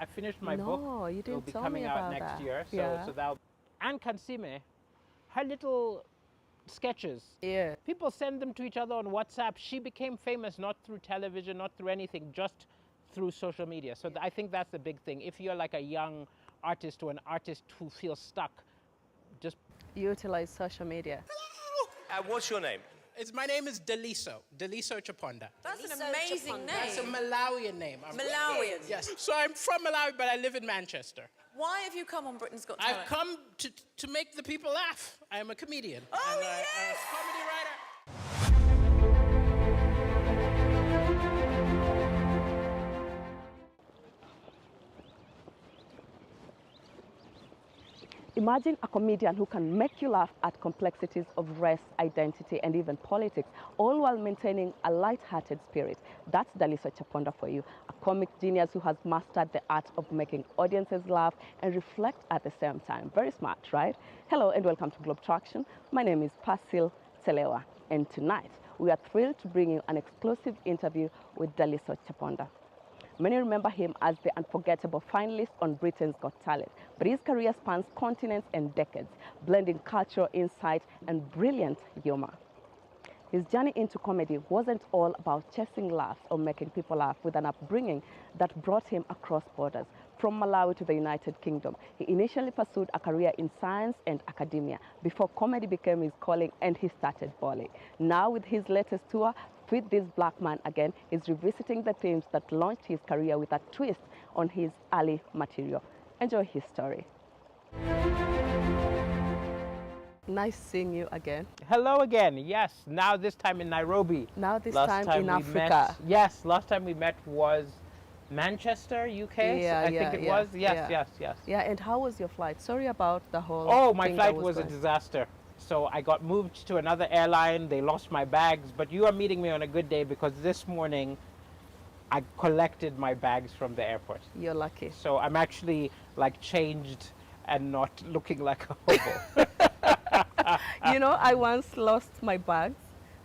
I finished my book. No, you It'll didn't be tell coming me out about next that. year. Yeah. So that. Anne Kansime, her little sketches. Yeah. People send them to each other on WhatsApp. She became famous not through television, not through anything, just through social media. So I think that's the big thing. If you're like a young artist or an artist who feels stuck, just Utilize social media. What's your name? my name is Daliso Chaponda. That's an Daliso amazing Chaponda. That's a name. Malawian name. Malawian. Yes. So I'm from Malawi, but I live in Manchester. Why have you come on Britain's Got Talent? I've come to make the people laugh. I am a comedian. Oh, and yes! a comedy writer. Imagine a comedian who can make you laugh at complexities of race, identity, and even politics, all while maintaining a light-hearted spirit. That's Daliso Chaponda for you, a comic genius who has mastered the art of making audiences laugh and reflect at the same time. Very smart, right? Hello and welcome to Globe Traction. My name is Pasil Telewa, and tonight we are thrilled to bring you an exclusive interview with Daliso Chaponda. Many remember him as the unforgettable finalist on Britain's Got Talent, but his career spans continents and decades, blending cultural insight and brilliant humor. His journey into comedy wasn't all about chasing laughs or making people laugh, with an upbringing that brought him across borders. From Malawi to the United Kingdom, he initially pursued a career in science and academia before comedy became his calling and he started balling. Now with his latest tour, Feed This Black Man Again, is revisiting the themes that launched his career with a twist on his early material. Enjoy his story. Nice seeing you again. Hello again. Yes, now this time in Nairobi. Now this Last time in we Africa. Yes, last time we met was Manchester, UK. Yeah, I think it was. Yes. Yeah, and how was your flight? Sorry about the whole Oh, my thing flight that was a going. disaster. So I got moved to another airline. They lost my bags, but you are meeting me on a good day because this morning I collected my bags from the airport. You're lucky. So I'm actually like changed and not looking like a hobo. You know, I once lost my bags.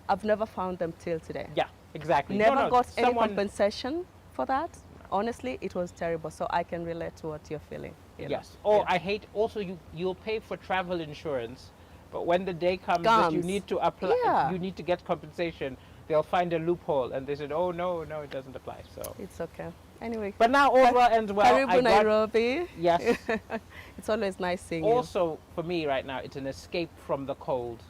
I've never found them till today. Yeah, exactly. Never got any someone- compensation for that. Honestly, it was terrible. So I can relate to what you're feeling. You know? Yes. Oh, Yeah. I hate also you'll pay for travel insurance, but when the day comes that you Comes. need to apply, Yeah. you need to get compensation, they'll find a loophole and they said, oh no, it doesn't apply. So. It's okay. Anyway. But now all well ends well. Karibu I got- Nairobi. Yes. It's always nice seeing you. Also, for me right now, it's an escape from the cold.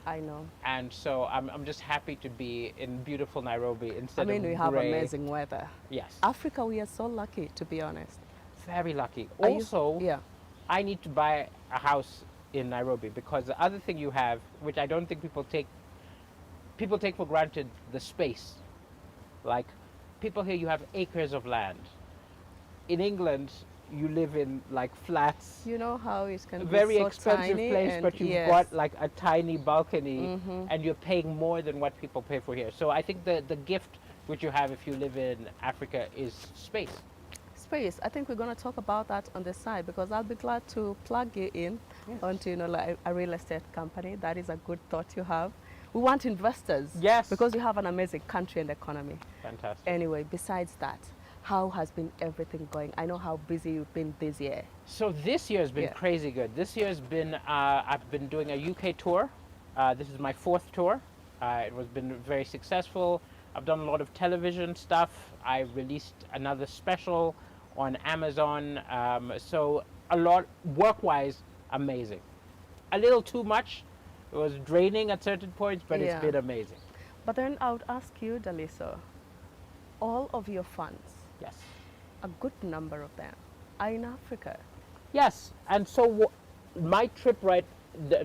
I know. And so I'm just happy to be in beautiful Nairobi instead I mean, of we have grey. amazing weather. Yes. Africa, we are so lucky, to be honest. Very lucky. Are you- Also, yeah. I need to buy a house in Nairobi because the other thing you have, which I don't think people take for granted, the space. Like, people here, you have acres of land. In England, you live in like flats, You know how it can a be very so expensive tiny place, and but you've yes. got like a tiny balcony and you're paying more than what people pay for here. So I think the gift which you have if you live in Africa is space. Space. I think we're going to talk about that on the side because I'll be glad to plug you in onto, you know, like a real estate company. That is a good thought you have. We want investors. Yes. Because we have an amazing country and economy. Fantastic. Anyway, besides that, how has been everything going? I know how busy you've been this year. So this year has been Yeah. crazy good. This year has been, I've been doing a UK tour. This is my 4th tour. It was been very successful. I've done a lot of television stuff. I released another special on Amazon. So a lot, work-wise, amazing. A little too much. It was draining at certain points, but Yeah. it's been amazing. But then I would ask you, Daliso, all of your funds, Yes. a good number of them, are in Africa. Yes, and so my trip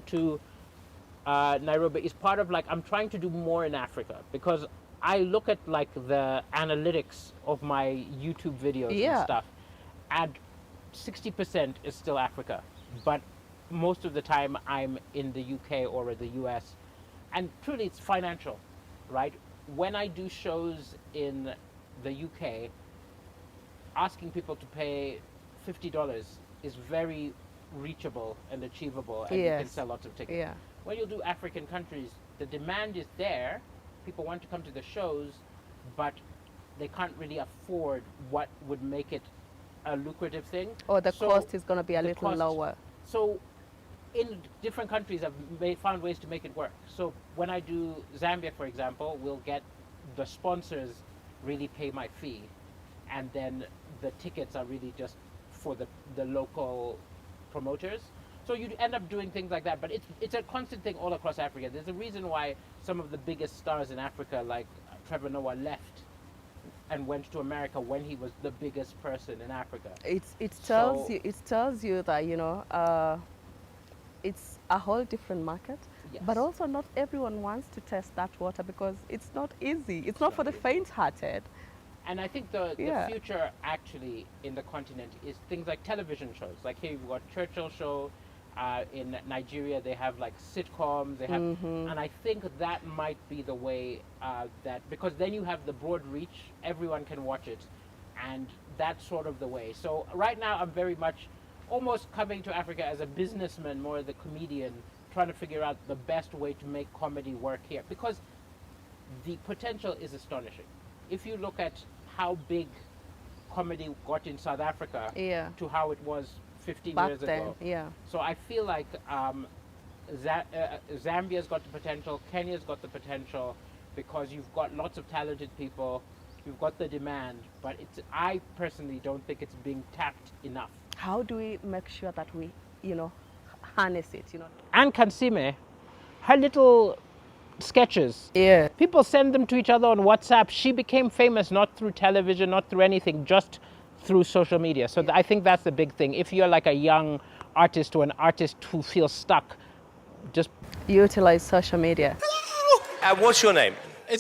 to Nairobi is part of like I'm trying to do more in Africa because I look at like the analytics of my YouTube videos Yeah. and stuff, and 60% is still Africa, but most of the time I'm in the UK or the US, and truly it's financial, right? When I do shows in the UK, asking people to pay $50 is very reachable and achievable, and you can Yes. sell lots of tickets. Yeah. When you do African countries, the demand is there, people want to come to the shows, but they can't really afford what would make it a lucrative thing. Or the So cost is going to be a the little cost- lower. So in different countries, I've found ways to make it work. So when I do Zambia, for example, we'll get the sponsors really pay my fee, and then the tickets are really just for the local promoters. So you end up doing things like that, but it's a constant thing all across Africa. There's a reason why some of the biggest stars in Africa, like Trevor Noah, left and went to America when he was the biggest person in Africa. It tells So- you, it tells you that, you know, it's a whole different market. Yes. But also not everyone wants to test that water because it's not easy. It's not for the faint-hearted. And I think the Yeah. future actually in the continent is things like television shows. Like here you've got Churchill Show. In Nigeria they have like sitcoms. They have, and I think that might be the way that, because then you have the broad reach, everyone can watch it, and that's sort of the way. So right now I'm very much almost coming to Africa as a businessman, more as a comedian, trying to figure out the best way to make comedy work here, because the potential is astonishing. If you look at how big comedy got in South Africa Yeah. to how it was 15 Back years then, ago. yeah. So I feel like Zambia's got the potential, Kenya's got the potential, because you've got lots of talented people, you've got the demand, but I personally don't think it's being tapped enough. How do we make sure that we, you know, harness it, you know? Anne Kansime, her little sketches, Yeah. people send them to each other on WhatsApp. She became famous not through television, not through anything, just through social media. So I think that's the big thing. If you're like a young artist or an artist who feels stuck, just Utilize social media. And what's your name?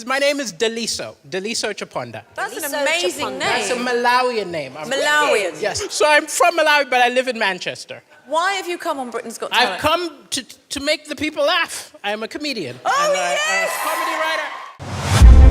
My name is Daliso Chaponda. That's an Daliso amazing Chaponda. That's a name. Malawian name. Malawian. Yes. So I'm from Malawi, but I live in Manchester. Why have you come on Britain's Got Talent? I've come to make the people laugh. I am a comedian. Oh, and yes! a comedy writer.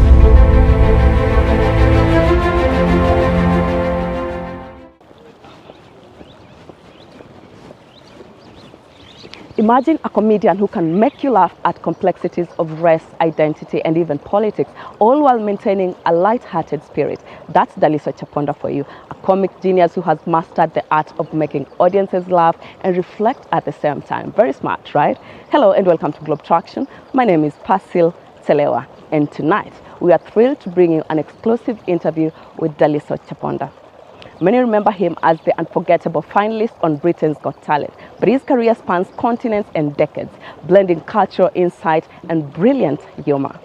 Imagine a comedian who can make you laugh at complexities of race, identity, and even politics, all while maintaining a light-hearted spirit. That's Daliso Chaponda for you, a comic genius who has mastered the art of making audiences laugh and reflect at the same time. Very smart, right? Hello and welcome to Globe Traction. My name is Pasil Telewa, and tonight we are thrilled to bring you an exclusive interview with Daliso Chaponda. Many remember him as the unforgettable finalist on Britain's Got Talent, but his career spans continents and decades, blending cultural insight and brilliant humor.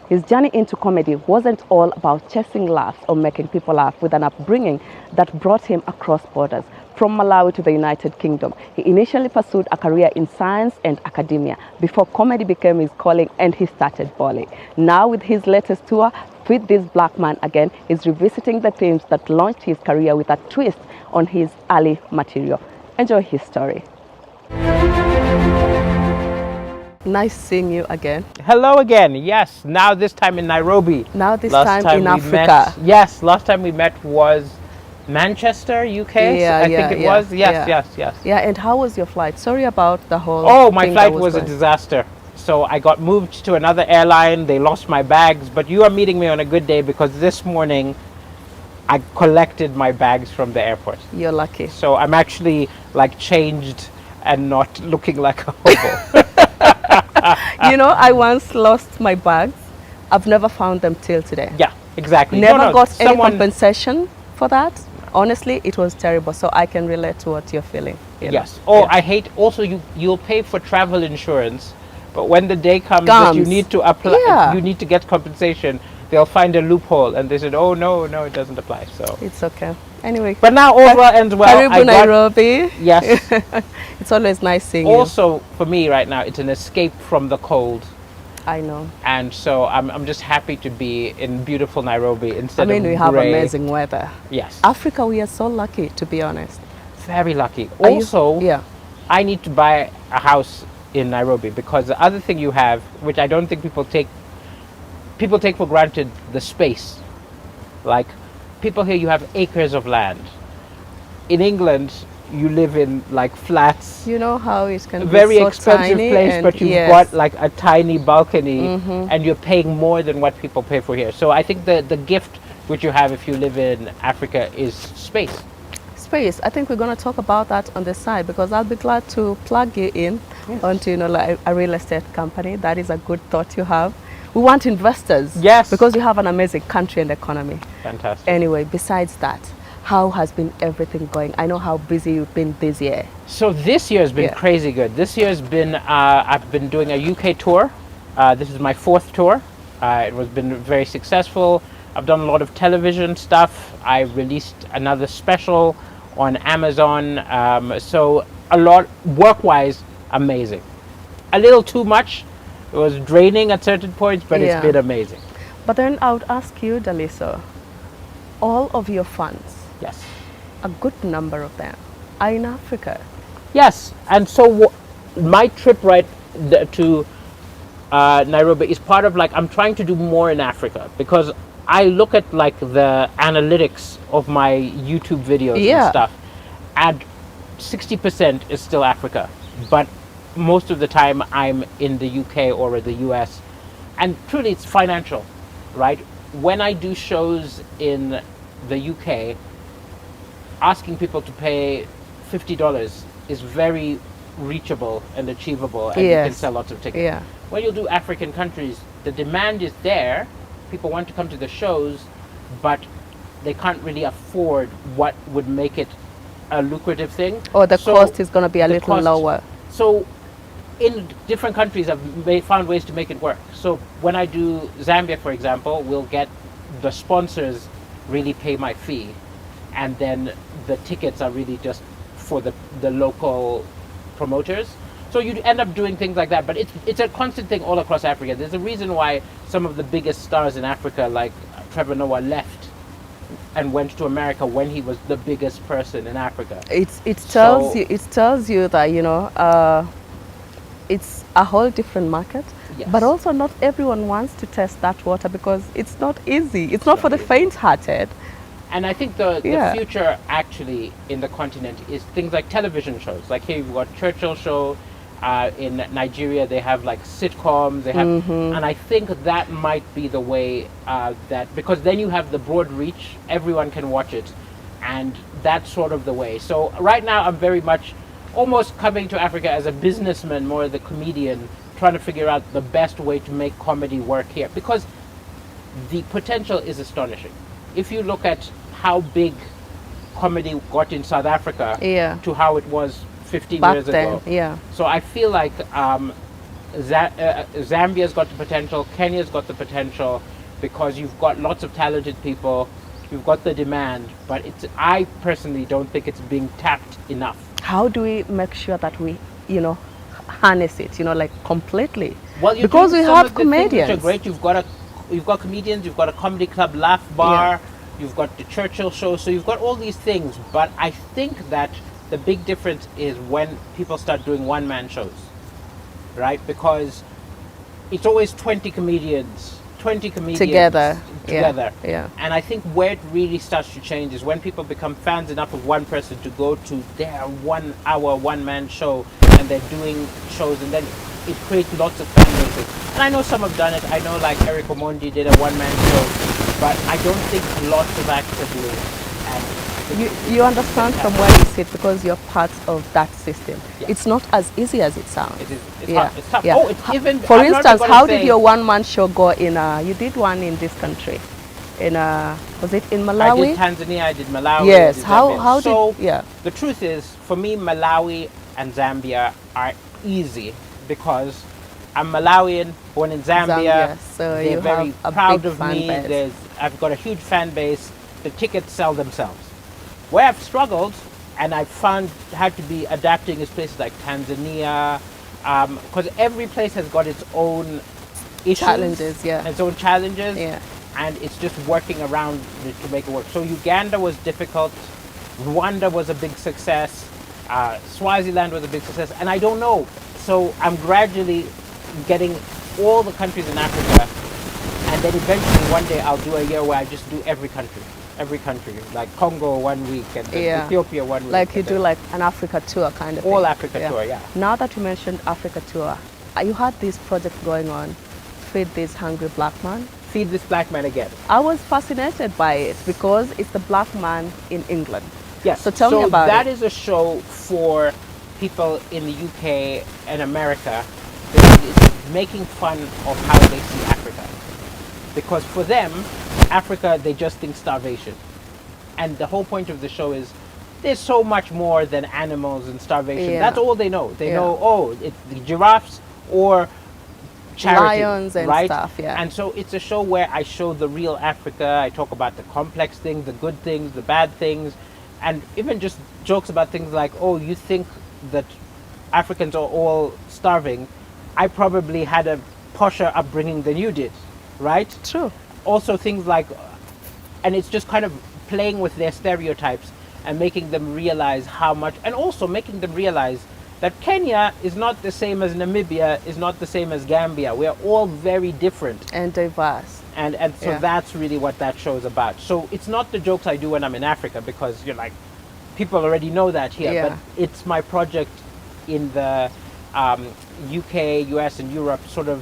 His journey into comedy wasn't all about chasing laughs or making people laugh, with an upbringing that brought him across borders. From Malawi to the United Kingdom, he initially pursued a career in science and academia before comedy became his calling and he started balling. Now with his latest tour, Feed This Black Man Again, he's revisiting the themes that launched his career with a twist on his early material. Enjoy his story. Nice seeing you again. hello again. Yes, now this time in Nairobi. Now this Last time in we Africa. met- yes, last time we met was Manchester, UK. Yeah, I yeah, think it yeah, was. Yes, yeah. yes. Yeah, and how was your flight? Sorry about the whole Oh, my thing that flight was a going. disaster. So I got moved to another airline. They lost my bags, but you are meeting me on a good day because this morning I collected my bags from the airport. You're lucky. So I'm actually like changed and not looking like a hobo. You know, I once lost my bags. I've never found them till today. Yeah, exactly. Never No, no, got any someone- compensation for that. Honestly, it was terrible. So I can relate to what you're feeling. You know. Yes. Oh, Yeah. I hate also you'll pay for travel insurance, but when the day comes that you Comes. need to apply, Yeah. you need to get compensation, they'll find a loophole and they said, "Oh no, it doesn't apply." So, It's okay. Anyway, but now all well ends well. Karibu I got- Nairobi. Yes. It's always nice seeing you. Also, for me right now, it's an escape from the cold, I know. and so I'm just happy to be in beautiful Nairobi I instead mean, of we have grey. amazing weather. Yes. Africa, we are so lucky, to be honest. Very lucky. Are you- Also, yeah. I need to buy a house in Nairobi because the other thing you have, which I don't think people take for granted, the space. Like, people here, you have acres of land. In England, you live in like flats, You know how it can a be very so expensive tiny place, and but you've yes. got like a tiny balcony and you're paying more than what people pay for here. So I think the gift which you have if you live in Africa is space. space. I think we're going to talk about that on the side, because I'll be glad to plug you in onto, you know, like a real estate company. That is a good thought you have. We want investors. Yes. Because you have an amazing country and economy. Fantastic. Anyway, besides that, how has been everything going? I know how busy you've been this year. So this year has been Yeah. crazy good. This year has been, I've been doing a UK tour. This is my 4th tour. It has been very successful. I've done a lot of television stuff. I released another special on Amazon. So a lot, work-wise, amazing. A little too much. It was draining at certain points, but Yeah. it's been amazing. But then I would ask you, Daliso, all of your funds, Yes. a good number of them, are in Africa. Yes, and so my trip to Nairobi is part of, like, I'm trying to do more in Africa, because I look at, like, the analytics of my YouTube videos Yeah. and stuff, and 60% is still Africa, but most of the time I'm in the UK or the US, and truly it's financial, right? When I do shows in the UK, asking people to pay $50 is very reachable and achievable, and you can Yes. sell lots of tickets. Yeah. When you do African countries, the demand is there. People want to come to the shows, but they can't really afford what would make it a lucrative thing. Or the So cost is going to be a the little cost- lower. So in different countries, I've found ways to make it work. So when I do Zambia, for example, we'll get the sponsors really pay my fee, and then the tickets are really just for the local promoters. So you end up doing things like that, but it's a constant thing all across Africa. There's a reason why some of the biggest stars in Africa, like Trevor Noah, left and went to America when he was the biggest person in Africa. It tells So- you, it tells you that, you know, it's a whole different market. Yes. But also not everyone wants to test that water, because it's not easy. It's not for the faint-hearted. And I think the Yeah. future actually in the continent is things like television shows. Like here you've got Churchill Show. In Nigeria they have like sitcoms. They have, and I think that might be the way that, because then you have the broad reach, everyone can watch it, and that's sort of the way. So right now I'm very much almost coming to Africa as a businessman, more as a comedian, trying to figure out the best way to make comedy work here, because the potential is astonishing. If you look at how big comedy got in South Africa Yeah. to how it was 15 Back years then, ago. yeah. So I feel like Zambia's got the potential, Kenya's got the potential, because you've got lots of talented people, you've got the demand, but I personally don't think it's being tapped enough. How do we make sure that we, you know, harness it, you know, like completely? Well, you're because doing we some have of the things which comedians. are great. You've got comedians, you've got a comedy club, Laugh Bar, you've got the Churchill Show, so you've got all these things, but I think that the big difference is when people start doing one-man shows, right? Because it's always 20 comedians Together, together. yeah. And I think where it really starts to change is when people become fans enough of one person to go to their 1 hour, one-man show, and they're doing shows, and then it creates lots of fan bases. And I know some have done it. I know like Eric Omondi did a one-man show, but I don't think lots of acts are doing it. And You understand from where you sit, because you're part of that system. Yeah. It's not as easy as it sounds. it's Yeah, hard. It's tough. yeah. Oh, it's even. For I'm not instance, gonna how say- did your one-man show go in? You did one in this country, in was it in I Malawi? did Tanzania. I did Malawi. Yes. I did How Zambia. So did yeah? the truth is, for me, Malawi and Zambia are easy because I'm Malawian, born in Zambia. So They're you very have a proud big of fan me. base. I've got a huge fan base. The tickets sell themselves. Where I've struggled, and I've had to be adapting, is places like Tanzania, because every place has got its own issues, Challenges, yeah. its own challenges, Yeah. and it's just working around it to make it work. So Uganda was difficult, Rwanda was a big success, Swaziland was a big success, and I don't know. So I'm gradually getting all the countries in Africa, and then eventually one day I'll do a year where I just do every country, like Congo 1 week, and then Yeah. Ethiopia 1 week. Like you and do then like an Africa tour kind of All thing. Africa tour, yeah. Now that you mentioned Africa tour, you had this project going on, Feed This Hungry Black Man. Feed This Black Man Again. I was fascinated by it because it's the black man in England. Yes. So tell me about that it. is a show for people in the UK and America because it's making fun of how they see Africa. Because for them, Africa, they just think starvation. And the whole point of the show is there's so much more than animals and starvation. Yeah. That's all they know. They Yeah. know, oh, it's the giraffes or charity, Lions and right? stuff, yeah. And so it's a show where I show the real Africa. I talk about the complex things, the good things, the bad things, and even just jokes about things like, oh, you think that Africans are all starving. I probably had a posher upbringing than you did, right? True. Also things like, and it's just kind of playing with their stereotypes and making them realize how much, and also making them realize that Kenya is not the same as Namibia, is not the same as Gambia. We are all very different. And diverse. And so Yeah. that's really what that show is about. So it's not the jokes I do when I'm in Africa, because you're like, people already know that here. Yeah. But it's my project in the UK, US, and Europe, sort of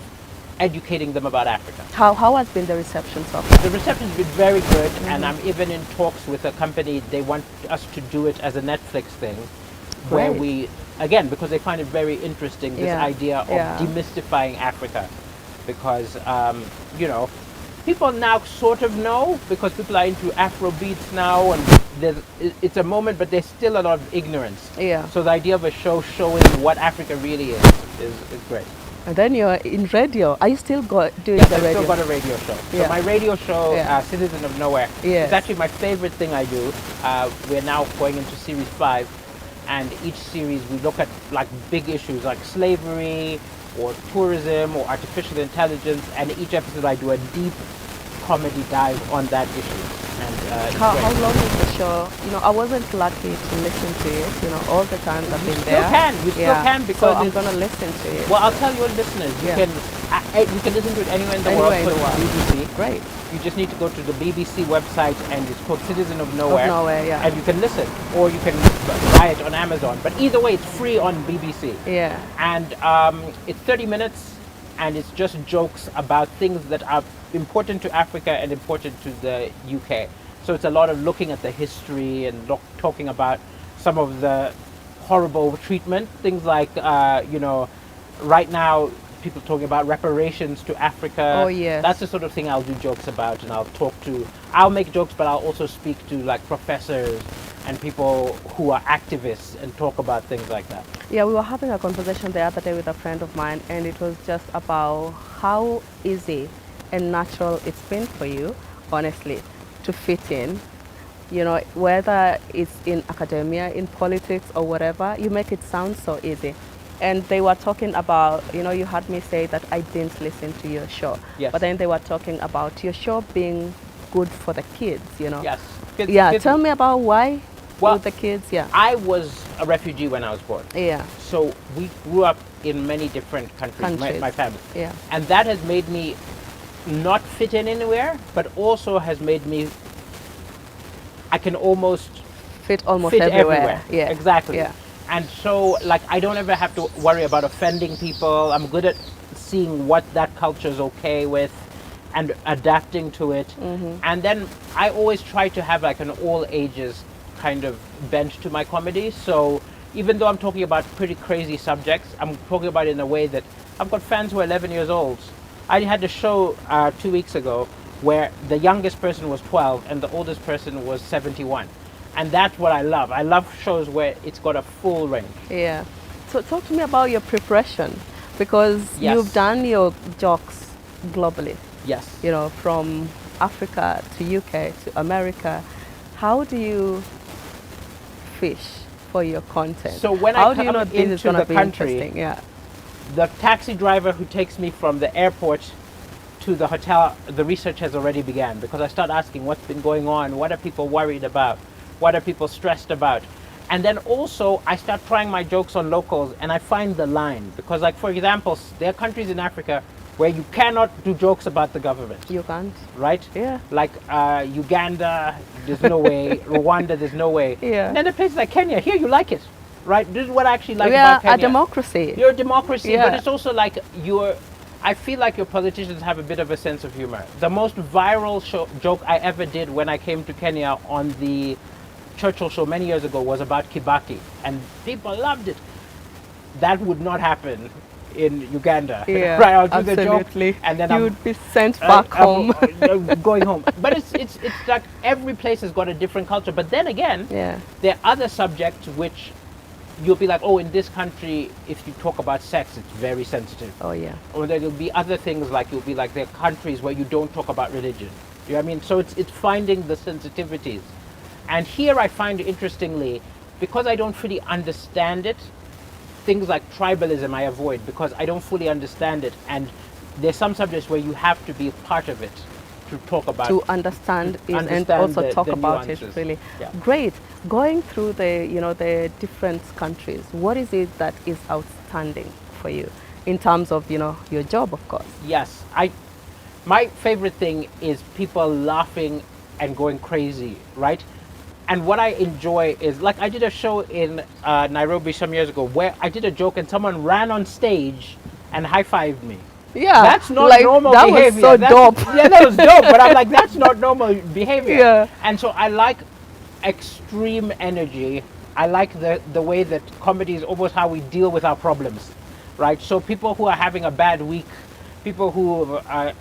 educating them about Africa. How has been the reception so far? The reception's been very good, and I'm even in talks with a company. They want us to do it as a Netflix thing, where Great. we, again, because they find it very interesting, this Yeah. idea of Yeah. demystifying Africa. Because, you know, people now sort of know, because people are into Afro beats now, and it's a moment, but there's still a lot of ignorance. Yeah. So the idea of a show showing what Africa really is great. And then you're in radio. Are you still doing Yes, the I've radio? still got a radio show. Yeah. So my radio show, Yeah. Citizen of Nowhere, Yes. is actually my favorite thing I do. We're now going into series 5, and each series we look at like big issues like slavery or tourism or artificial intelligence, and each episode I do a deep comedy dive on that issue. And it's How great. long is the show? You know, I wasn't lucky to listen to it. You know, all the times I've been still there. can. You still can, because so I'm it's- gonna listen to it. Well, I'll tell your listeners, you Yeah. can listen to it anywhere in the Anywhere world. in the put world. BBC. Great. You just need to go to the BBC website, and it's called Citizen of Of Nowhere. Nowhere, yeah. And you can listen, or you can buy it on Amazon. But either way, it's free on BBC. Yeah. And it's 30 minutes, and it's just jokes about things that are important to Africa and important to the UK. So it's a lot of looking at the history and talking about some of the horrible treatment. Things like, you know, right now, people talking about reparations to Africa. Oh, yes. That's the sort of thing I'll do jokes about, and I'll make jokes, but I'll also speak to like professors and people who are activists and talk about things like that. Yeah, we were having a conversation the other day with a friend of mine, and it was just about how easy and natural it's been for you, honestly, to fit in. You know, whether it's in academia, in politics, or whatever, you make it sound so easy. And they were talking about, you know, you heard me say that I didn't listen to your show. Yes. But then they were talking about your show being good for the kids, you know. Yes. Yeah, tell me about why Well, with the kids, yeah. I was a refugee when I was born. Yeah, So we grew up in many different countries, Countries. my family. yeah. And that has made me not fit in anywhere, but also has made me, I can almost Fit almost fit everywhere. everywhere. Yeah. Exactly. Yeah. And so, like, I don't ever have to worry about offending people. I'm good at seeing what that culture is okay with and adapting to it. Mm-hmm. And then I always try to have like an all ages kind of bent to my comedy. So even though I'm talking about pretty crazy subjects, I'm talking about it in a way that I've got fans who are 11 years old. I had a show 2 weeks ago where the youngest person was 12 and the oldest person was 71. And that's what I love. I love shows where it's got a full range. Yeah. So talk to me about your preparation, because Yes. you've done your jokes globally, Yes. you know, from Africa to UK to America. How do you fish for your content? So when How I do you come know this is into going to the be country, interesting? Yeah. the taxi driver who takes me from the airport to the hotel, the research has already began, because I start asking what's been going on, what are people worried about, what are people stressed about. And then also I start trying my jokes on locals, and I find the line, because like, for example, there are countries in Africa where you cannot do jokes about the government, You can't. right? Yeah. Like Uganda, there's no way. Rwanda, there's no way. Yeah. And then a place like Kenya, here you like it, right? This is what I actually like We about are Kenya. a democracy. You're a democracy, Yeah. but it's also like I feel like your politicians have a bit of a sense of humor. The most viral joke I ever did when I came to Kenya on the Churchill show many years ago was about Kibaki, and people loved it. That would not happen in Uganda. Yeah, Right? I'll do the absolutely. joke, and then You would be sent back home. going home. But it's like every place has got a different culture. But then again, Yeah. there are other subjects which you'll be like, oh, in this country, if you talk about sex, it's very sensitive. Oh, yeah. Or there'll be other things like you'll be like, there are countries where you don't talk about religion. You know what I mean? So it's finding the sensitivities. And here I find, interestingly, because I don't fully understand it, things like tribalism I avoid because I don't fully understand it. And there's some subjects where you have to be a part of it to talk about To understand it and understand also talk the about it, nuances. really. Yeah. Great. Going through the different countries, what is it that is outstanding for you in terms of, your job, of course? Yes, my favorite thing is people laughing and going crazy, right? And what I enjoy is, like, I did a show in Nairobi some years ago where I did a joke and someone ran on stage and high-fived me. Yeah. That's not like, normal that behavior. was so That's- dope. Yeah, that was dope. But I'm like, that's not normal behavior. Yeah. And so I like extreme energy. I like the way that comedy is almost how we deal with our problems, right? So people who are having a bad week, people who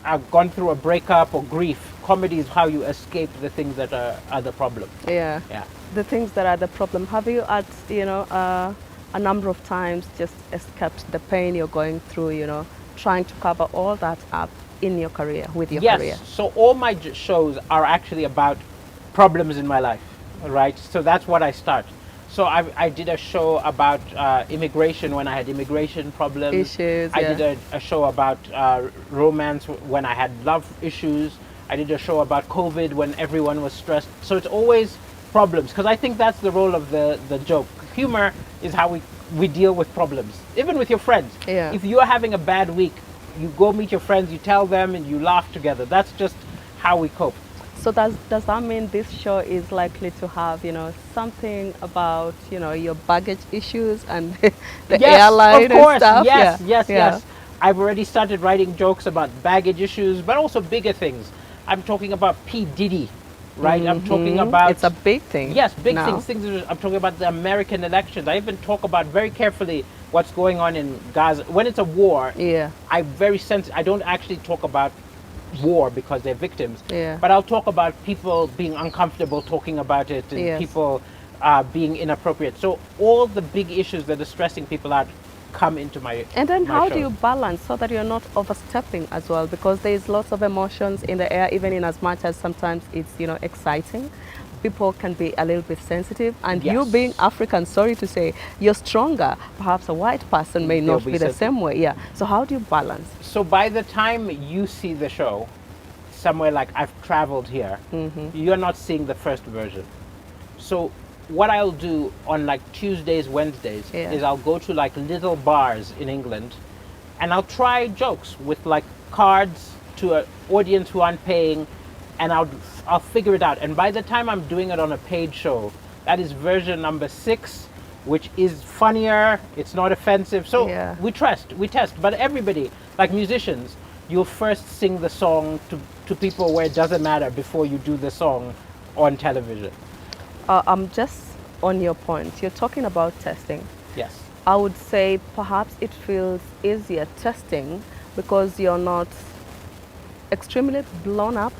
have gone through a breakup or grief, comedy is how you escape the things that are the problem. Yeah. Yeah. The things that are the problem. Have you at, a number of times just escaped the pain you're going through, trying to cover all that up in your career, with your career? Yes. So all my shows are actually about problems in my life, right? So that's what I start. So I did a show about immigration when I had immigration problems. Issues, I yeah. did a show about romance when I had love issues. I did a show about COVID when everyone was stressed. So it's always problems, because I think that's the role of the joke. Humor is how we deal with problems, even with your friends. Yeah. If you're having a bad week, you go meet your friends, you tell them, and you laugh together. That's just how we cope. So does that mean this show is likely to have, something about, your baggage issues and the Yes, airline of course. and stuff? Yes, Yeah. yes, Yeah. yes. I've already started writing jokes about baggage issues, but also bigger things. I'm talking about P. Diddy, right? I'm talking about... It's a big thing. Yes, big now. things. I'm talking about the American elections. I even talk about very carefully what's going on in Gaza. When it's a war, Yeah. I don't actually talk about war because they're victims. Yeah. But I'll talk about people being uncomfortable talking about it, and Yes. people being inappropriate. So all the big issues that are stressing people out come into my And then my how show. do you balance so that you're not overstepping as well? Because there's lots of emotions in the air, even in as much as sometimes it's, exciting. People can be a little bit sensitive, and you Yes. being African, sorry to say, you're stronger. Perhaps a white person may They'll not be be the sensitive. same way. Yeah. So how do you balance? So by the time you see the show, somewhere like I've traveled here, you're not seeing the first version. So what I'll do on like Tuesdays, Wednesdays, Yeah. is I'll go to like little bars in England, and I'll try jokes with like cards to an audience who aren't paying, and I'll figure it out. And by the time I'm doing it on a paid show, that is version number 6, which is funnier, it's not offensive. So Yeah. we test. But everybody, like musicians, you'll first sing the song to people where it doesn't matter before you do the song on television. I'm just on your point. You're talking about testing. Yes. I would say perhaps it feels easier testing because you're not extremely blown up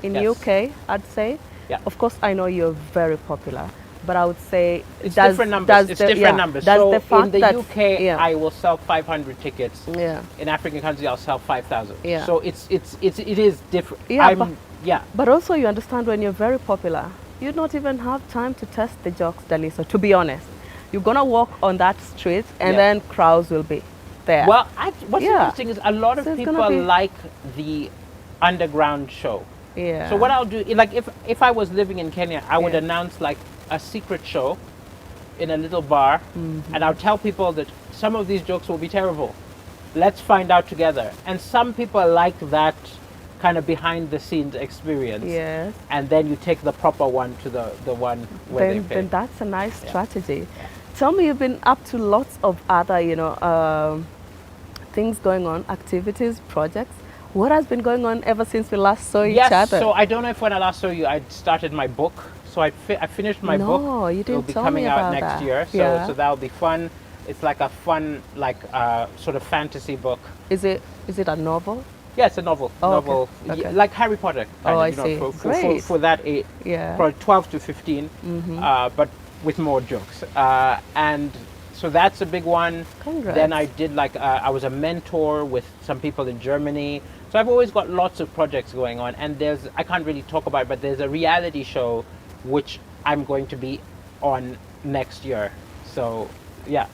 in Yes. UK, I'd say. Yeah. Of course, I know you're very popular, but I would say It's different numbers. It's different numbers. Does So the fact in the that, UK, yeah, I will sell 500 tickets. yeah. In African countries, I'll sell 5,000. Yeah. So it is different. Yeah, but- yeah. But also you understand when you're very popular, you don't even have time to test the jokes, Daliso, to be honest. You're gonna walk on that street and Yeah. then crowds will be there. Well, what's Yeah. interesting is a lot of So it's people gonna be- like the underground show. yeah. So what I'll do, like if I was living in Kenya, I would Yeah. announce like a secret show in a little bar, and I'll tell people that some of these jokes will be terrible. Let's find out together. And some people like that kind of behind the scenes experience. Yes. And then you take the proper one to the one where then, they pay. then that's a nice Yeah. strategy. Tell me, you've been up to lots of other, things going on, activities, projects. What has been going on ever since we last saw each Yes, other? so I don't know if when I last saw you, I started my book. So I finished my book. No, you It'll didn't be tell coming me out about next that. year. So Yeah. so that'll be fun. It's like a fun, like sort of fantasy book. Is it a novel? Yeah, it's a novel. Oh, okay. Novel, Okay. like Harry Potter. Oh, I you know, see. Great. For that age, Yeah. probably 12 to 15, but with more jokes. And so that's a big one. Congrats. Then I did like I was a mentor with some people in Germany. So I've always got lots of projects going on, and I can't really talk about it, but there's a reality show which I'm going to be on next year. So yeah.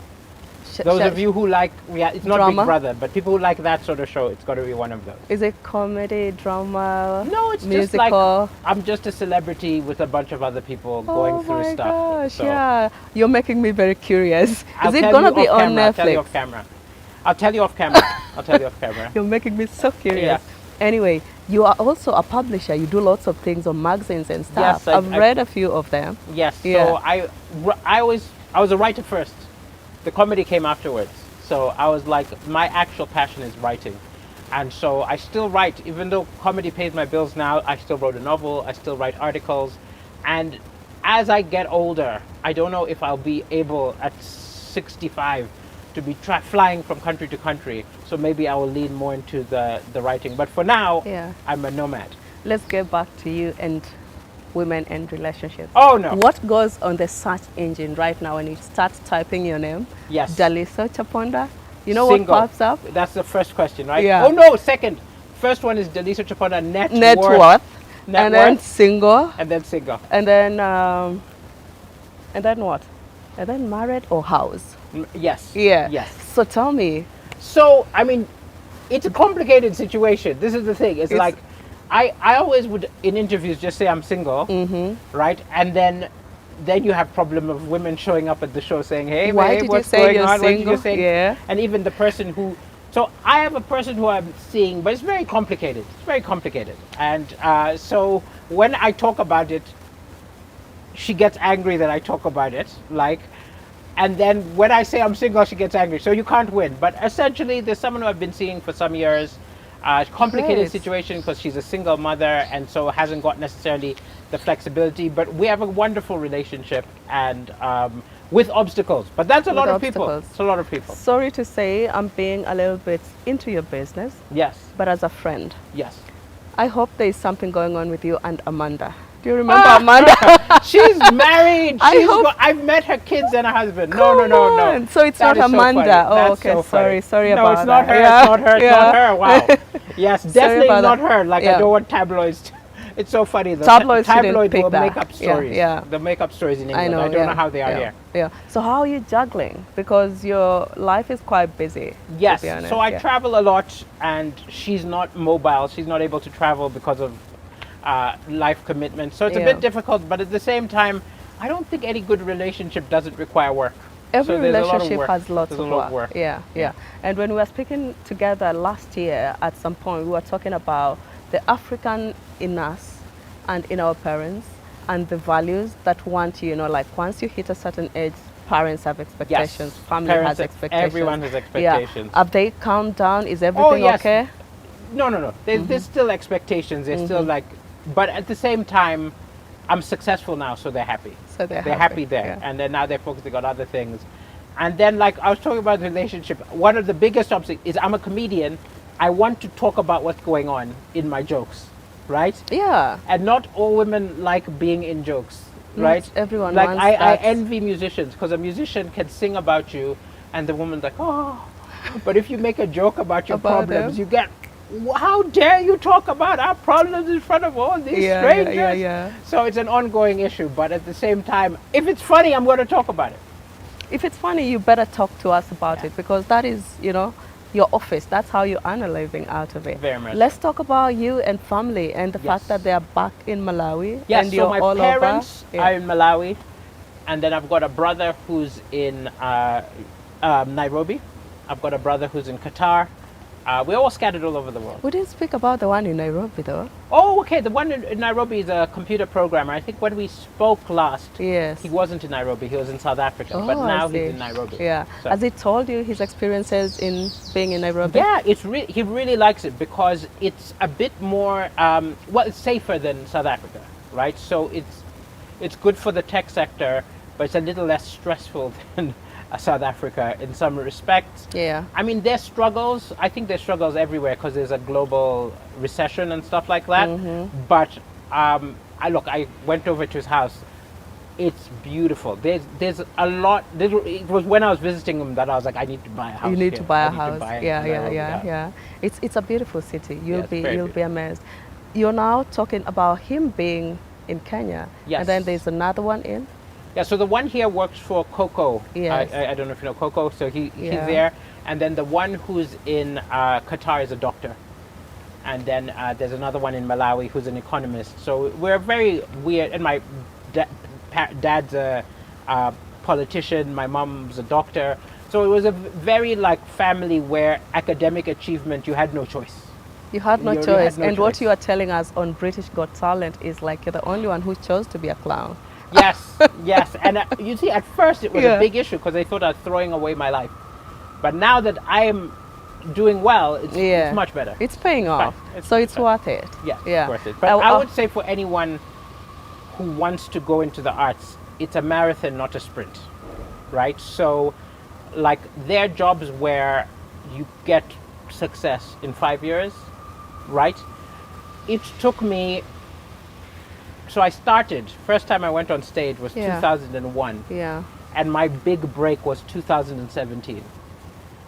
Those of you who like, it's not Drama? Big Brother, but people who like that sort of show, it's got to be one of those. Is it comedy, drama? No, it's musical? just like I'm just a celebrity with a bunch of other people going through Oh my stuff. gosh, So yeah. You're making me very curious. I'll Is it tell going to you be off on camera, I'll tell you Netflix? off camera. I'll tell you off camera. I'll tell you off camera. You're making me so curious. Yeah. Anyway, you are also a publisher. You do lots of things on magazines and stuff. Yes, I've read a few of them. Yes. Yeah. So I was a writer first. The comedy came afterwards. So I was like, my actual passion is writing. And so I still write, even though comedy pays my bills now, I still wrote a novel, I still write articles. And as I get older, I don't know if I'll be able at 65 to be flying from country to country. So maybe I will lean more into the writing. But for now, Yeah. I'm a nomad. Let's get back to you and women and relationships. Oh, no. What goes on the search engine right now when you start typing your name? Yes. Daliso Chaponda. You know Single. what pops up? That's the first question, right? Yeah. Oh, no, second. First one is Daliso Chaponda net Net worth. worth. Net And then worth. single. And then single. And then what? And then married or house? Yes. Yeah. Yes. So tell me. So, I mean, it's a complicated situation. This is the thing. It's like, I always would, in interviews, just say I'm single, right? And then you have problem of women showing up at the show saying, hey, Why babe, did you what's say going you're on? What did you single? say? Yeah. And even the person who, so I have a person who I'm seeing, but it's very complicated. It's very complicated. And so when I talk about it, she gets angry that I talk about it, like, and then when I say I'm single, she gets angry. So you can't win. But essentially, there's someone who I've been seeing for some years. Complicated Great. situation because she's a single mother and so hasn't got necessarily the flexibility. But we have a wonderful relationship and with obstacles. But that's a lot of people. obstacles. It's a lot of people. Sorry to say, I'm being a little bit into your business, Yes. but as a friend, Yes. I hope there is something going on with you and Amanda. Do you remember Amanda? She's married. I hope- I've met her kids and her husband. Come No. on. So it's That not is so Amanda. funny. Oh, That's okay. so funny. Sorry No, about it's not that. her. Yeah. It's not her. It's Yeah. not her. Wow. Yes, Sorry definitely about not that. her. Like Yeah. I don't want tabloids. It's so funny. The Tabloids shouldn't tabloid pick will that. make up Yeah, stories. yeah. The make up stories in England. I know. I don't yeah, know how they are yeah, here. Yeah. So how are you juggling? Because your life is quite busy. Yes. To be honest. So I yeah. travel a lot, and she's not mobile. She's not able to travel because of life commitments. So it's a Yeah. bit difficult. But at the same time, I don't think any good relationship doesn't require work. Every So there's a lot of relationship work. has lots There's a of lot work. of work. Yeah, yeah. And when we were speaking together last year, at some point, we were talking about the African in us and in our parents and the values that want you know, like once you hit a certain age, parents have expectations, family Parents has have- expectations. everyone has expectations. Yeah. Have they calmed down? Is everything yes. okay? No. There's still expectations. There's still like, but at the same time, I'm successful now, so they're happy. So they're happy there, yeah. and then now they're focusing on other things. And then, like I was talking about the relationship, one of the biggest obstacles is I'm a comedian. I want to talk about what's going on in my jokes, right? Yeah. And not all women like being in jokes, right? everyone like wants I that. envy musicians because a musician can sing about you, and the woman's like, oh. But if you make a joke about your About problems, them. you get, how dare you talk about our problems in front of all these strangers? Yeah. So it's an ongoing issue, but at the same time, if it's funny, I'm going to talk about it. If it's funny, you better talk to us about Yeah. it because that is, you know, your office. That's how you earn a living out of it. Very much. Let's talk about you and family and the Yes. fact that they are back in Malawi. Yes, and so you're my all parents over. are in Malawi, and then I've got a brother who's in Nairobi. I've got a brother who's in Qatar. We're all scattered all over the world. We didn't speak about the one in Nairobi though. Oh, okay. The one in Nairobi is a computer programmer. I think when we spoke last, Yes. he wasn't in Nairobi. He was in South Africa. Oh, but now I see. he's in Nairobi. Yeah. So- Has he told you his experiences in being in Nairobi? Yeah, he really likes it because it's a bit more, well, it's safer than South Africa, right? So it's good for the tech sector, but it's a little less stressful than South Africa in some respects. Yeah. I mean, there's struggles. I think there's struggles everywhere because there's a global recession and stuff like that. But I went over to his house. It's beautiful. There's a lot. It was when I was visiting him that I was like, I need to buy a house. You need here. to buy I a need to house. buy Yeah, yeah, Nairobi, yeah. It's a beautiful city. Yeah, it's very You'll be amazed. You're now talking about him being in Kenya. Yes. And then there's another one in. Yeah, so the one here works for Coco. Yes. I don't know if you know Coco, so he's Yeah. there. And then the one who's in Qatar is a doctor. And then there's another one in Malawi who's an economist. So we're very weird. And my dad's a politician, my mom's a doctor. So it was a very like family where academic achievement, you had no choice. You had no You really had choice. no And what choice. you are telling us on British Got Talent is like you're the only one who chose to be a clown. Yes, yes. And you see, at first it was Yeah. a big issue because they thought I was throwing away my life. But now that I am doing well, it's much better. It's paying off. It's- So it's fine. worth it. Yes, Yeah. it's worth it. But I would say for anyone who wants to go into the arts, it's a marathon, not a sprint, right? So, like, there are jobs where you get success in 5 years, right? It took me, so I started, first time I went on stage was Yeah. 2001, Yeah. and my big break was 2017.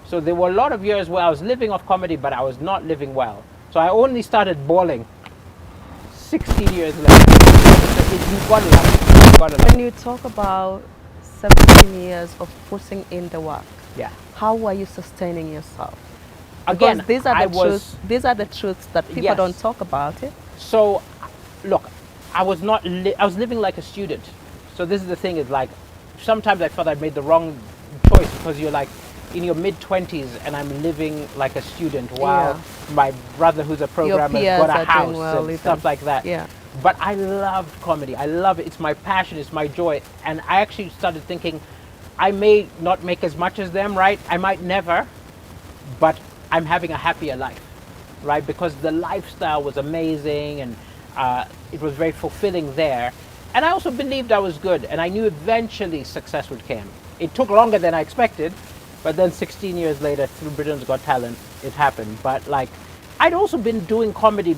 So there were a lot of years where I was living off comedy, but I was not living well. So I only started balling 16 years later. You've got to love it. You've got to love When it. you talk about 17 years of putting in the work, Yeah. how are you sustaining yourself? Again, Because these are I the was, truths. These are the truths that people Yes. don't talk about it. so, look, I was not, I was living like a student. So this is the thing is like, sometimes I felt I made the wrong choice because you're like in your mid-20s and I'm living like a student while my brother who's a programmer has peers got are a house doing well, and even. stuff like that. Yeah. But I love comedy. I love it. It's my passion. It's my joy. And I actually started thinking, I may not make as much as them, right? I might never, but I'm having a happier life, right? Because the lifestyle was amazing and it was very fulfilling there. And I also believed I was good, and I knew eventually success would come. It took longer than I expected, but then 16 years later, through Britain's Got Talent, it happened. But like, I'd also been doing comedy,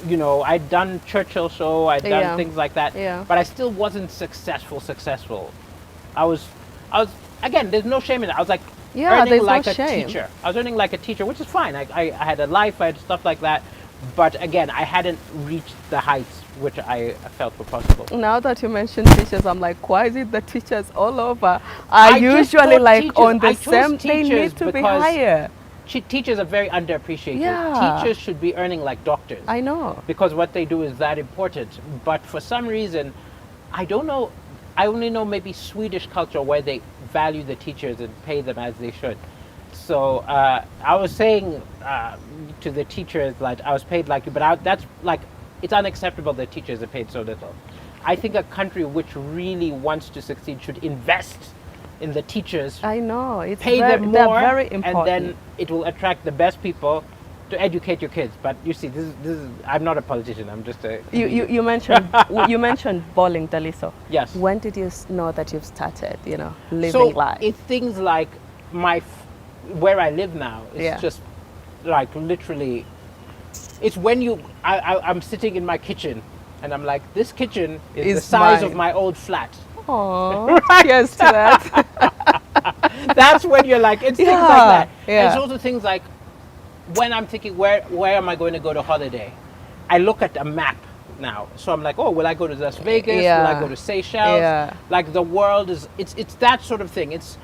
you know, I'd done Churchill show, I'd done Yeah. things like that, Yeah. but I still wasn't successful. I was, again, there's no shame in it. I was like, Yeah, earning there's no like a shame. teacher. I was earning like a teacher, which is fine. I had a life, I had stuff like that. But again, I hadn't reached the heights which I felt were possible. Now that you mentioned teachers, I'm like, why is it the teachers all over are I just usually thought like teachers- on the I chose same? They teachers need to be because higher. Teachers are very underappreciated. Yeah. Teachers should be earning like doctors. I know. Because what they do is that important. But for some reason, I don't know, I only know maybe Swedish culture where they value the teachers and pay them as they should. So I was saying to the teachers, like, I was paid like you, but that's like, it's unacceptable that teachers are paid so little. I think a country which really wants to succeed should invest in the teachers, I know. It's pay very, them they're more, very important. and then it will attract the best people to educate your kids. But you see, this is I'm not a politician. I'm just a you mentioned you mentioned bowling, Daliso. Yes. When did you know that you've started, living so life? it's things like where I live now. It's Yeah. just like literally. It's when I'm sitting in my kitchen, and I'm like, this kitchen is the Is size mine. of my old flat. Oh, cheers to that. That's when you're like, it's things like Yeah, that. And yeah. it's also things like when I'm thinking, where am I going to go to holiday? I look at a map now. So I'm like, oh, will I go to Las Vegas? Will Yeah. I go to Seychelles? Yeah. Like the world is, it's that sort of thing. It's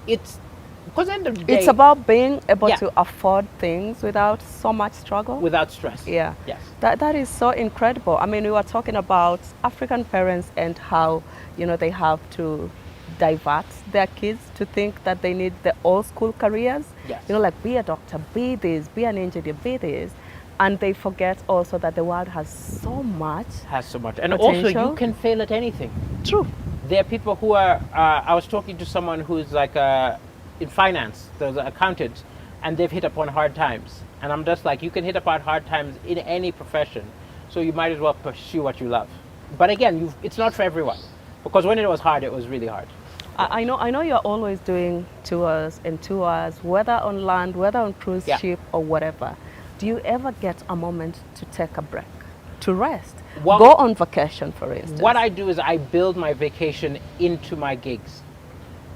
because at the end of the day, It's about being able Yeah. to afford things without so much struggle. without stress. Yeah. Yes. That is so incredible. I mean, we were talking about African parents and how, they have to divert their kids to think that they need the old school careers. Yes. Like be a doctor, be this, be an engineer, be this. And they forget also that the world has so much. Has so much. And also Potential. you can fail at anything. True. There are people who are, I was talking to someone who's like in finance, there's an accountant, and they've hit upon hard times. And I'm just like, you can hit upon hard times in any profession. So you might as well pursue what you love. But again, it's not for everyone, because when it was hard, it was really hard. I know you're always doing tours and tours, whether on land, whether on cruise Yeah. ship or whatever. Do you ever get a moment to take a break, to rest, Well, go on vacation, for instance? What I do is I build my vacation into my gigs.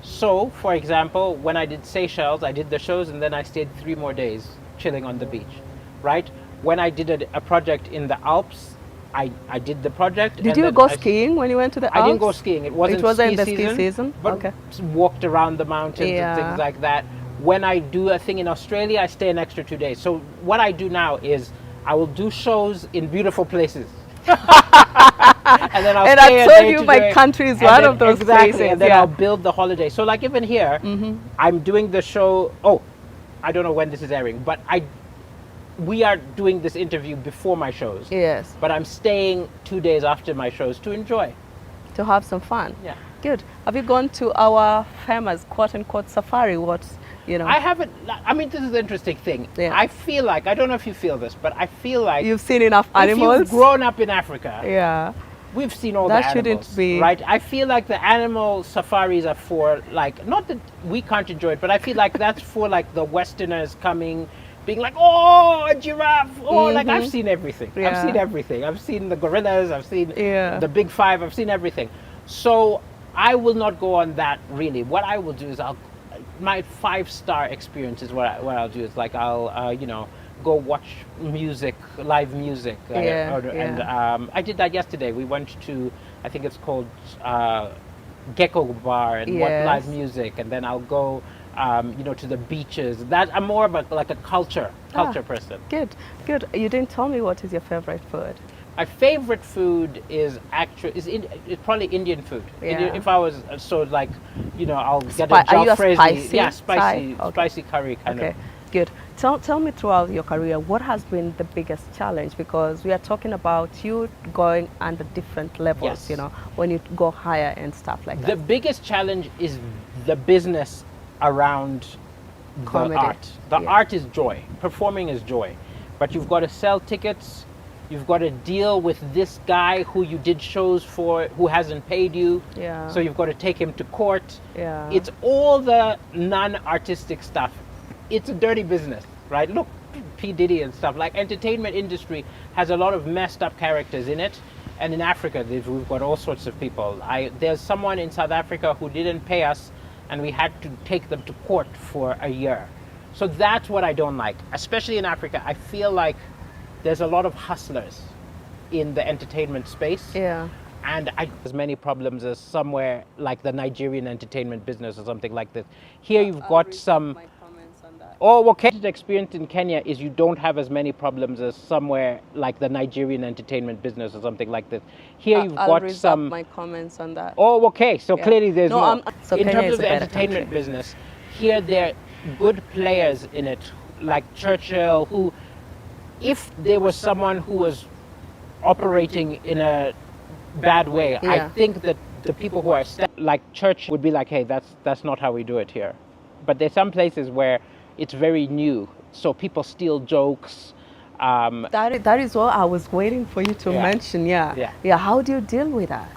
So, for example, when I did Seychelles, I did the shows and then I stayed 3 more days chilling on the beach, right? When I did a project in the Alps, I did the project. Did and you then go skiing when you went to the Alps? I didn't go skiing. It wasn't the ski ski season? but Okay. walked around the mountains and Yeah. things like that. When I do a thing in Australia, I stay an extra 2 days. So what I do now is I will do shows in beautiful places. And then I'll And stay I a told day you to my day, country is and one then- of those exactly, places. and then yeah. I'll build the holiday. So like even here, I'm doing the show. Oh, I don't know when this is airing, but we are doing this interview before my shows. Yes, But I'm staying 2 days after my shows to enjoy. to have some fun. Yeah. Good. Have you gone to our famous quote-unquote safari? I haven't. I mean, this is the interesting thing. Yeah. I feel like, I don't know if you feel this, but I feel like You've seen enough if animals? you've grown up in Africa, Yeah. we've seen all That the shouldn't animals, be- right? I feel like the animal safaris are for like, not that we can't enjoy it, but I feel like that's for like the Westerners coming, being like, oh, a giraffe, oh, like I've seen everything. I've Yeah. seen everything. I've seen the gorillas. I've seen Yeah. the big 5. I've seen everything. So I will not go on that really. What I will do is my 5-star experience is what I'll do is like I'll go watch music, live music. Yeah, And yeah. I did that yesterday. We went to, I think it's called Gecko Bar, and watch Yes. live music, and then I'll go to the beaches. That I'm more of like a culture person. Good, good. You didn't tell me what is your favorite food. My favorite food is it's probably Indian food. Yeah. If I was I'll get Are you a a jalfrezi. spicy Yeah, spicy, Thai? Okay. spicy curry kind Okay, of. good. Tell me throughout your career, what has been the biggest challenge? Because we are talking about you going under different levels, Yes. when you go higher and stuff like The that. biggest challenge is the business around Comedy. the art. The Yeah. art is joy. Performing is joy. But you've got to sell tickets. You've got to deal with this guy who you did shows for who hasn't paid you. Yeah. So you've got to take him to court. Yeah. It's all the non-artistic stuff. It's a dirty business, right? Look, P. Diddy and stuff. Like entertainment industry has a lot of messed up characters in it. And in Africa, we've got all sorts of people. There's someone in South Africa who didn't pay us, and we had to take them to court for a year. So that's what I don't like. Especially in Africa, I feel like there's a lot of hustlers in the entertainment space. Yeah. And as many problems as somewhere like the Nigerian entertainment business or something like this. Here you've got some. Oh, okay. The experience in Kenya is you don't have as many problems as somewhere like the Nigerian entertainment business or something like this. Here you've I'll got reserve some. my comments on that. Oh, okay. So Yeah. clearly there's No, more. so In Kenya terms is of a the better entertainment country. business, here there are good players in it, like Churchill, who, if there was someone who was operating in a bad way, I Yeah. think that the people who are like Churchill would be like, hey, that's not how we do it here. But there's some places where it's very new, so people steal jokes. That is what I was waiting for you to Yeah. mention. Yeah. Yeah. Yeah. How do you deal with that?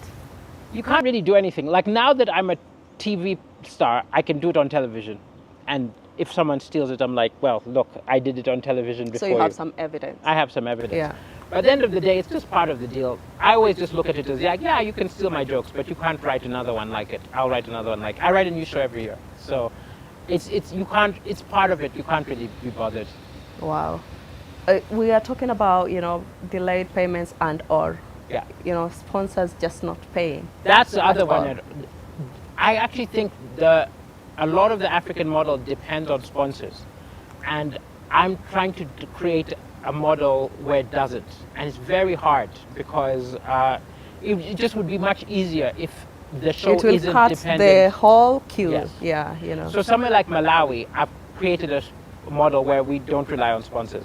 You can't really do anything. Like now that I'm a TV star, I can do it on television. And if someone steals it, I'm like, well, look, I did it on television before. So you have some evidence. I have some evidence. Yeah. But at the end of the day, it's just part of the deal. I always just look at it as, yeah, you can steal my jokes, but you can't write another one like it. I'll write another one like it. I write a new show every year. So it's part of it. You can't really be bothered. Wow. We are talking about, delayed payments or, Yeah. sponsors just not paying. That's the other At all. one. I actually think a lot of the African model depends on sponsors. And I'm trying to create a model where it doesn't. And it's very hard because it just would be much easier if the show It will isn't cut dependent. the whole queue. Yes. Yeah. So somewhere like Malawi, I've created a model where we don't rely on sponsors.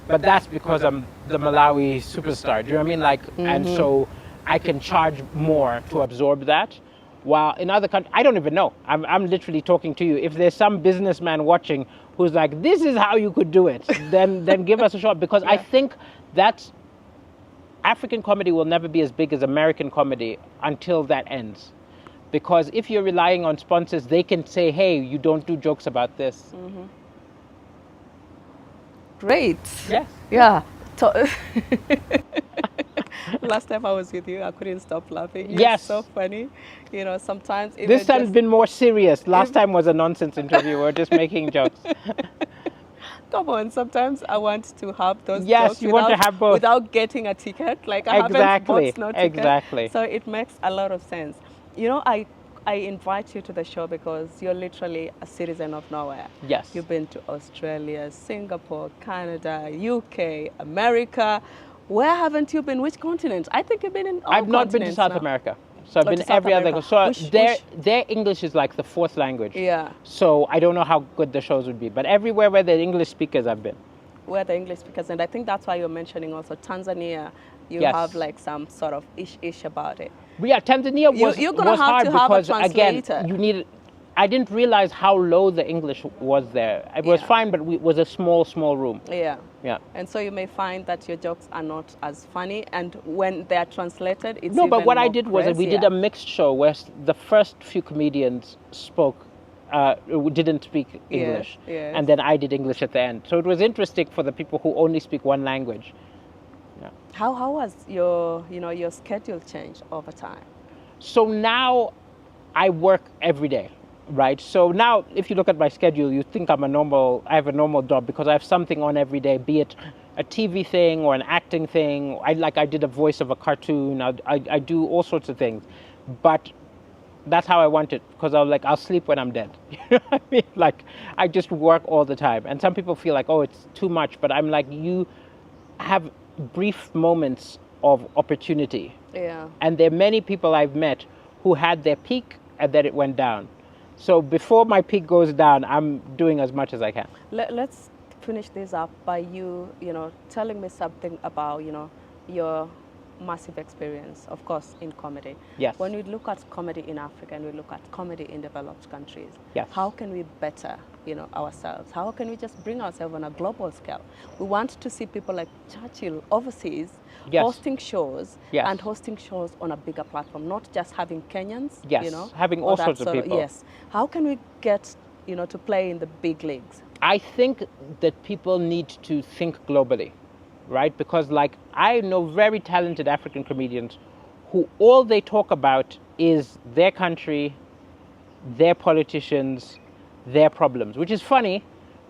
But that's because I'm the Malawi superstar. Do you know what I mean? Like, and so I can charge more to absorb that. While in other countries, I don't even know. I'm literally talking to you. If there's some businessman watching who's like, this is how you could do it, then give us a shot. Because I think that's African comedy will never be as big as American comedy until that ends. Because if you're relying on sponsors, they can say, hey, you don't do jokes about this. Great. Yes. Yeah. Last time I was with you, I couldn't stop laughing. You're Yes. so funny. You know, sometimes even This time's just- been more serious. Last time was a nonsense interview. We're just making jokes. Come on, sometimes I want to have those Yes, jokes you want to without- have both. without getting a ticket. Like I Exactly, haven't bought no ticket. exactly. So it makes a lot of sense. You know, I invite you to the show because you're literally a citizen of nowhere. Yes. You've been to Australia, Singapore, Canada, UK, America. Where haven't you been? Which continent? I think you've been in all I've not been to continents South now. America. So I've Not been to South every other. America. So Which- their English is like the fourth language. Yeah. So I don't know how good the shows would be. But everywhere where the English speakers I've been. Where the English speakers, and I think that's why you're mentioning also Tanzania. You Yes. have like some sort of ish about it. But yeah, Tanzania was, You're gonna was have hard to have a because again, translator. you needed. I didn't realize how low the English was there. It was Yeah. fine, but it was a small room. Yeah. Yeah. And so you may find that your jokes are not as funny, and when they are translated, it's No, but even what I more did was that we did crazier. a mixed show where the first few comedians spoke, didn't speak English, yes. and then I did English at the end. So it was interesting for the people who only speak one language. How has your your schedule changed over time? So now I work every day, right? So now if you look at my schedule, you think I have a normal job because I have something on every day, be it a TV thing or an acting thing. I did a voice of a cartoon. I do all sorts of things, but that's how I want it because I'll sleep when I'm dead. You know what I mean? Like I just work all the time. And some people feel like, oh, it's too much, but I'm like, you have brief moments of opportunity. Yeah. And there are many people I've met who had their peak and then it went down. So before my peak goes down, I'm doing as much as I can. Let's finish this up by you telling me something about your massive experience, of course, in comedy. Yes. When we look at comedy in Africa and we look at comedy in developed countries, Yes. how can we better ourselves? How can we just bring ourselves on a global scale? We want to see people like Churchill overseas Yes. hosting shows Yes. and hosting shows on a bigger platform, not just having Kenyans, Yes, having or all that sorts of sort people. Yes. How can we get to play in the big leagues? I think that people need to think globally, right? Because I know very talented African comedians who all they talk about is their country, their politicians, their problems, which is funny,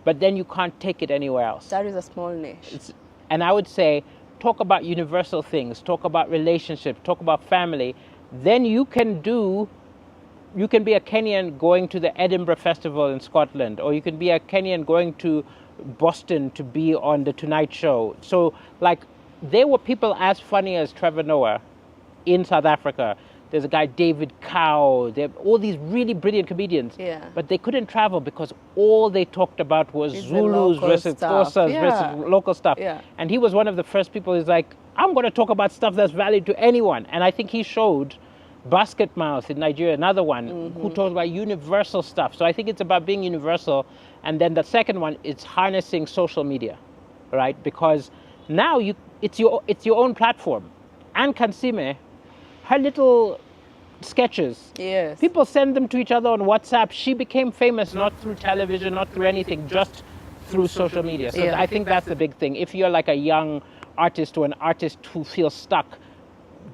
but then you can't take it anywhere else. That is a small niche. And I would say, talk about universal things, talk about relationships, talk about family. Then you can be a Kenyan going to the Edinburgh Festival in Scotland, or you can be a Kenyan going to Boston to be on the Tonight Show. So there were people as funny as Trevor Noah in South Africa. There's a guy, David Cow. There are all these really brilliant comedians. Yeah. But they couldn't travel because all they talked about was Is the Zulus local versus stuff. Xhosas Yeah. versus local stuff. Yeah. And he was one of the first people who's like, I'm going to talk about stuff that's valid to anyone. And I think he showed Basket Mouth in Nigeria, another one, who talks about universal stuff. So I think it's about being universal. And then the second one, it's harnessing social media, right? Because now it's your own platform. Anne Kansime, her little sketches, Yes. people send them to each other on WhatsApp. She became famous not through television, not through anything, just through social media. So Yeah. I think that's the big thing. If you're like a young artist or an artist who feels stuck,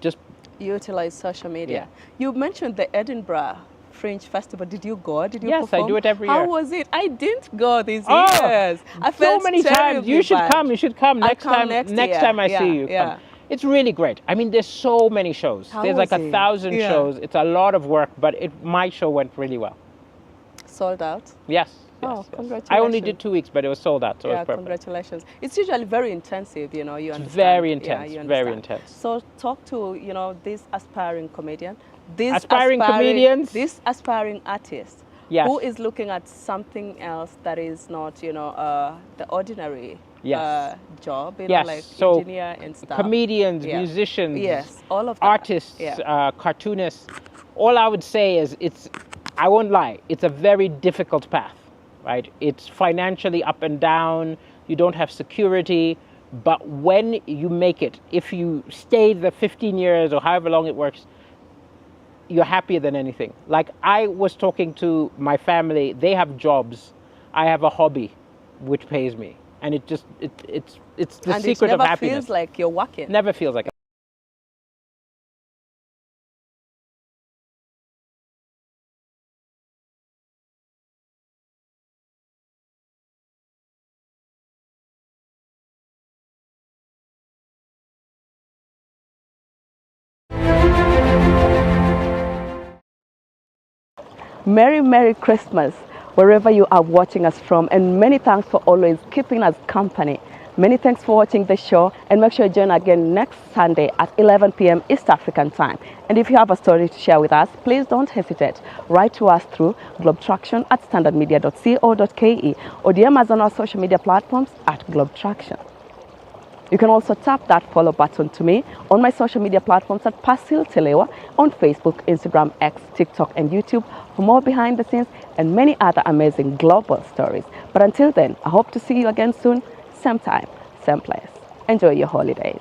just Utilize social media. Yeah. You mentioned the Edinburgh Fringe Festival. Did you go? Did you Yes, I perform? do it every How year. was it? I didn't go this Oh, years. I so felt many times. terribly You should bad. come. You should come I'll next come time. next Next year. time I Yeah, see you, yeah. come. It's really great. I mean, there's so many shows. How There's like was 1,000 it? Yeah. shows. It's a lot of work, but my show went really well. Sold out. Yes. Oh, yes, yes. congratulations. I only did 2 weeks, but it was sold out, so it Yeah, was perfect. congratulations. It's usually very intensive, you understand. very Yeah, intense, you very understand. intense. So talk to, this aspiring comedian, This aspiring artist, Yes. who is looking at something else that is not, the ordinary Yes. job, Yes, like so engineer and stuff. comedians, Yeah. musicians, Yes, all of that. artists, Yeah. cartoonists. All I would say is I won't lie, it's a very difficult path, right? It's financially up and down. You don't have security. But when you make it, if you stay the 15 years or however long it works, you're happier than anything. Like I was talking to my family, they have jobs. I have a hobby which pays me. And it's the And secret it of never happiness. feels like you're working. Never feels like Merry, Merry Christmas, wherever you are watching us from, and many thanks for always keeping us company. Many thanks for watching the show, and make sure you join again next Sunday at 11 p.m. East African time. And if you have a story to share with us, please don't hesitate. Write to us through globetraction@standardmedia.co.ke or DM us on our social media platforms at Globetraction. You can also tap that follow button to me on my social media platforms at Pasil Telewa on Facebook, Instagram, X, TikTok, and YouTube for more behind the scenes and many other amazing global stories. But until then, I hope to see you again soon, same time, same place. Enjoy your holidays.